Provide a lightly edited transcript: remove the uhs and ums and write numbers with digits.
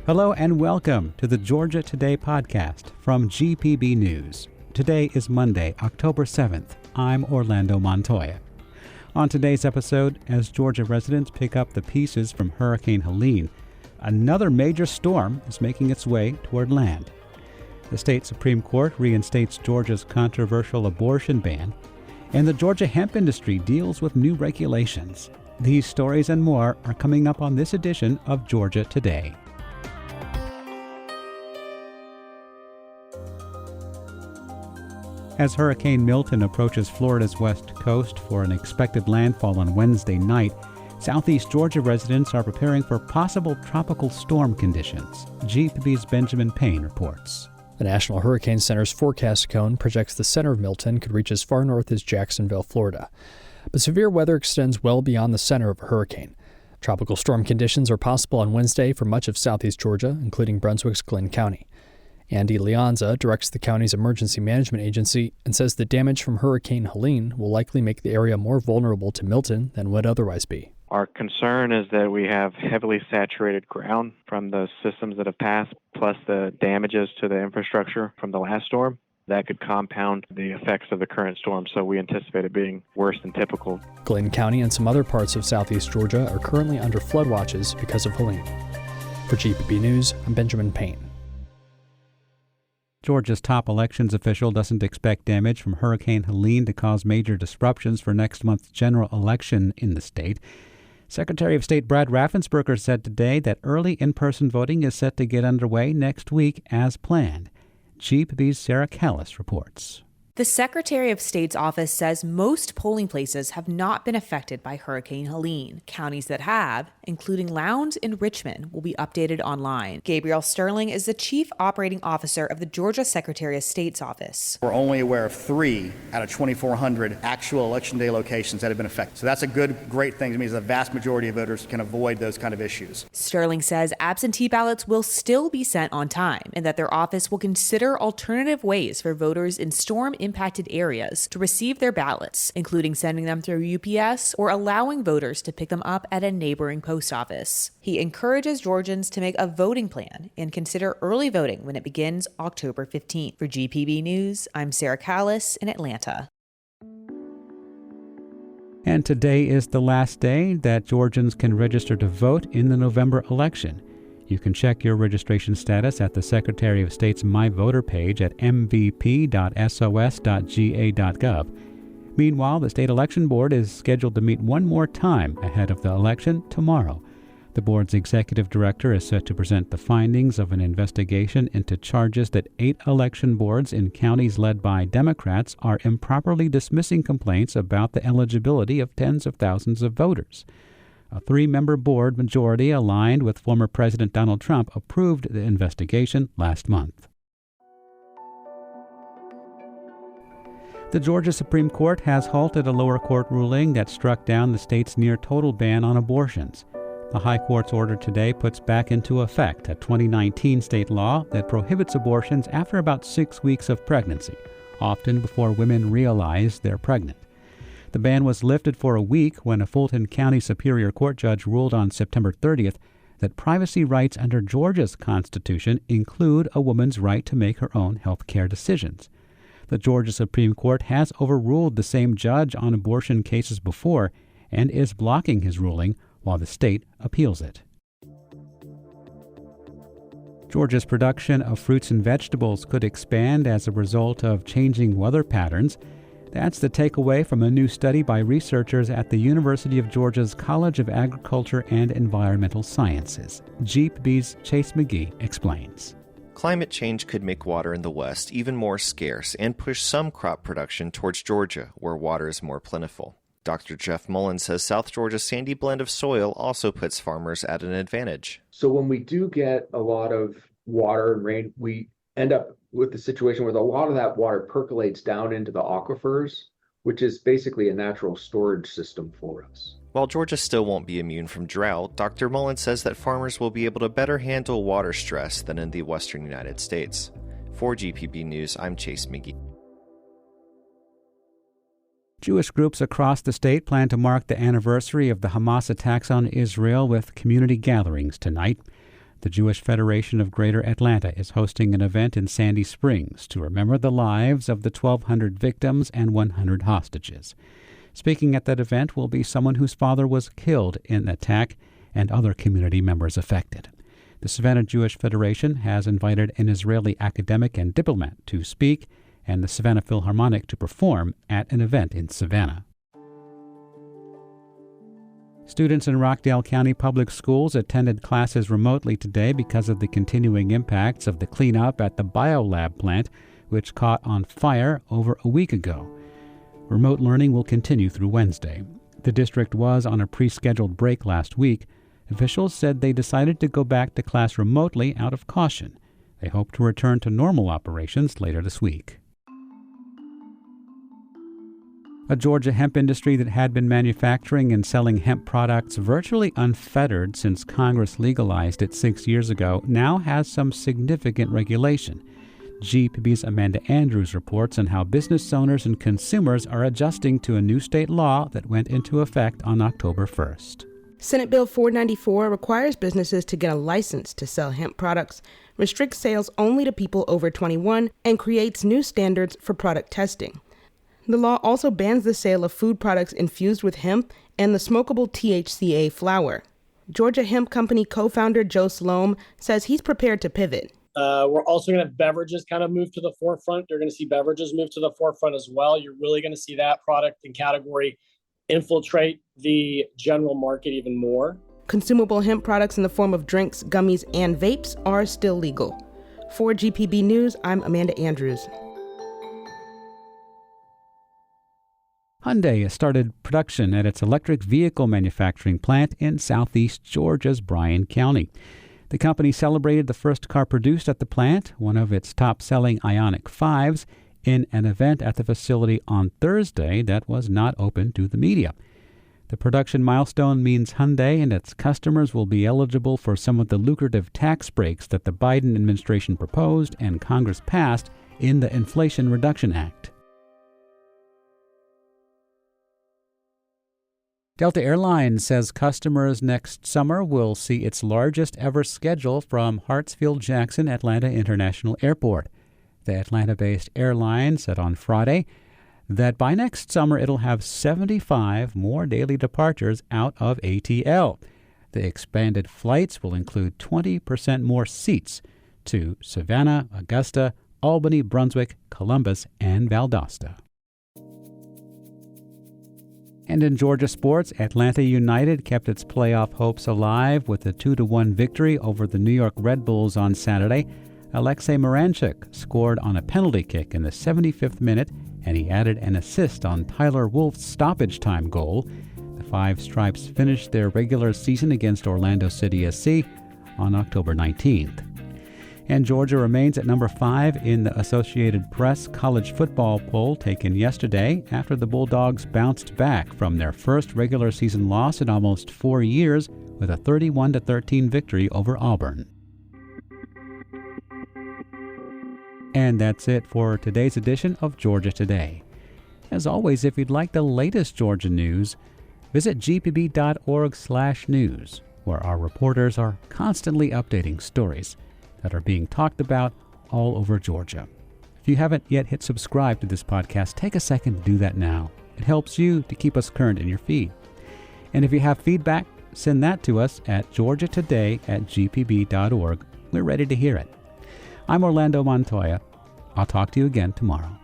Hello and welcome to the Georgia Today podcast from GPB News. Today is Monday, October 7th. I'm Orlando Montoya. On today's episode, as Georgia residents pick up the pieces from Hurricane Helene, another major storm is making its way toward land. The state Supreme Court reinstates Georgia's controversial abortion ban, and the Georgia hemp industry deals with new regulations. These stories and more are coming up on this edition of Georgia Today. As Hurricane Milton approaches Florida's west coast for an expected landfall on Wednesday night, Southeast Georgia residents are preparing for possible tropical storm conditions. GPB's Benjamin Payne reports. The National Hurricane Center's forecast cone projects the center of Milton could reach as far north as Jacksonville, Florida. But severe weather extends well beyond the center of a hurricane. Tropical storm conditions are possible on Wednesday for much of southeast Georgia, including Brunswick's Glenn County. Andy Leonza directs the county's emergency management agency and says the damage from Hurricane Helene will likely make the area more vulnerable to Milton than would otherwise be. Our concern is that we have heavily saturated ground from the systems that have passed, plus the damages to the infrastructure from the last storm. That could compound the effects of the current storm, so we anticipate it being worse than typical. Glenn County and some other parts of southeast Georgia are currently under flood watches because of Helene. For GPB News, I'm Benjamin Payne. Georgia's top elections official doesn't expect damage from Hurricane Helene to cause major disruptions for next month's general election in the state. Secretary of State Brad Raffensperger said today that early in-person voting is set to get underway next week as planned. GPB's Sarah Callis reports. The Secretary of State's office says most polling places have not been affected by Hurricane Helene. Counties that have, including Lowndes and Richmond, will be updated online. Gabriel Sterling is the Chief Operating Officer of the Georgia Secretary of State's office. We're only aware of 3 out of 2,400 actual Election Day locations that have been affected. So that's a great thing. It means the vast majority of voters can avoid those kind of issues. Sterling says absentee ballots will still be sent on time and that their office will consider alternative ways for voters in storm-impacted areas to receive their ballots, including sending them through UPS or allowing voters to pick them up at a neighboring post office. He encourages Georgians to make a voting plan and consider early voting when it begins October 15th. For GPB News, I'm Sarah Callis in Atlanta. And today is the last day that Georgians can register to vote in the November election. You can check your registration status at the Secretary of State's My Voter page at mvp.sos.ga.gov. Meanwhile, the State Election Board is scheduled to meet one more time ahead of the election tomorrow. The board's executive director is set to present the findings of an investigation into charges that 8 election boards in counties led by Democrats are improperly dismissing complaints about the eligibility of tens of thousands of voters. A 3-member board majority aligned with former President Donald Trump approved the investigation last month. The Georgia Supreme Court has halted a lower court ruling that struck down the state's near-total ban on abortions. The High Court's order today puts back into effect a 2019 state law that prohibits abortions after about 6 weeks of pregnancy, often before women realize they're pregnant. The ban was lifted for a week when a Fulton County Superior Court judge ruled on September 30th that privacy rights under Georgia's Constitution include a woman's right to make her own health care decisions. The Georgia Supreme Court has overruled the same judge on abortion cases before and is blocking his ruling while the state appeals it. Georgia's production of fruits and vegetables could expand as a result of changing weather patterns. That's the takeaway from a new study by researchers at the University of Georgia's College of Agriculture and Environmental Sciences. GPB's Chase McGee explains. Climate change could make water in the West even more scarce and push some crop production towards Georgia, where water is more plentiful. Dr. Jeff Mullen says South Georgia's sandy blend of soil also puts farmers at an advantage. So when we do get a lot of water and rain, we end up with the situation where a lot of that water percolates down into the aquifers, which is basically a natural storage system for us. While Georgia still won't be immune from drought, Dr. Mullen says that farmers will be able to better handle water stress than in the western United States. For GPB News, I'm Chase McGee. Jewish groups across the state plan to mark the anniversary of the Hamas attacks on Israel with community gatherings tonight. The Jewish Federation of Greater Atlanta is hosting an event in Sandy Springs to remember the lives of the 1,200 victims and 100 hostages. Speaking at that event will be someone whose father was killed in the attack and other community members affected. The Savannah Jewish Federation has invited an Israeli academic and diplomat to speak and the Savannah Philharmonic to perform at an event in Savannah. Students in Rockdale County Public Schools attended classes remotely today because of the continuing impacts of the cleanup at the BioLab plant, which caught on fire over a week ago. Remote learning will continue through Wednesday. The district was on a pre-scheduled break last week. Officials said they decided to go back to class remotely out of caution. They hope to return to normal operations later this week. A Georgia hemp industry that had been manufacturing and selling hemp products virtually unfettered since Congress legalized it 6 years ago now has some significant regulation. GPB's Amanda Andrews reports on how business owners and consumers are adjusting to a new state law that went into effect on October 1st. Senate Bill 494 requires businesses to get a license to sell hemp products, restricts sales only to people over 21, and creates new standards for product testing. The law also bans the sale of food products infused with hemp and the smokable THCA flower. Georgia Hemp Company co-founder Joe Sloan says he's prepared to pivot. We're also going to have beverages kind of move to the forefront. You're going to see beverages move to the forefront as well. You're really going to see that product and category infiltrate the general market even more. Consumable hemp products in the form of drinks, gummies, and vapes are still legal. For GPB News, I'm Amanda Andrews. Hyundai has started production at its electric vehicle manufacturing plant in southeast Georgia's Bryan County. The company celebrated the first car produced at the plant, one of its top-selling Ioniq 5s, in an event at the facility on Thursday that was not open to the media. The production milestone means Hyundai and its customers will be eligible for some of the lucrative tax breaks that the Biden administration proposed and Congress passed in the Inflation Reduction Act. Delta Airlines says customers next summer will see its largest ever schedule from Hartsfield-Jackson Atlanta International Airport. The Atlanta-based airline said on Friday that by next summer it'll have 75 more daily departures out of ATL. The expanded flights will include 20% more seats to Savannah, Augusta, Albany, Brunswick, Columbus, and Valdosta. And in Georgia sports, Atlanta United kept its playoff hopes alive with a 2-1 victory over the New York Red Bulls on Saturday. Alexei Moranchuk scored on a penalty kick in the 75th minute, and he added an assist on Tyler Wolff's stoppage time goal. The Five Stripes finished their regular season against Orlando City SC on October 19th. And Georgia remains at number 5 in the Associated Press college football poll taken yesterday after the Bulldogs bounced back from their first regular season loss in almost 4 years with a 31-13 victory over Auburn. And that's it for today's edition of Georgia Today. As always, if you'd like the latest Georgia news, visit gpb.org/news, where our reporters are constantly updating stories that are being talked about all over Georgia. If you haven't yet hit subscribe to this podcast, take a second to do that now. It helps you to keep us current in your feed. And if you have feedback, send that to us at georgiatoday@gpb.org. We're ready to hear it. I'm Orlando Montoya. I'll talk to you again tomorrow.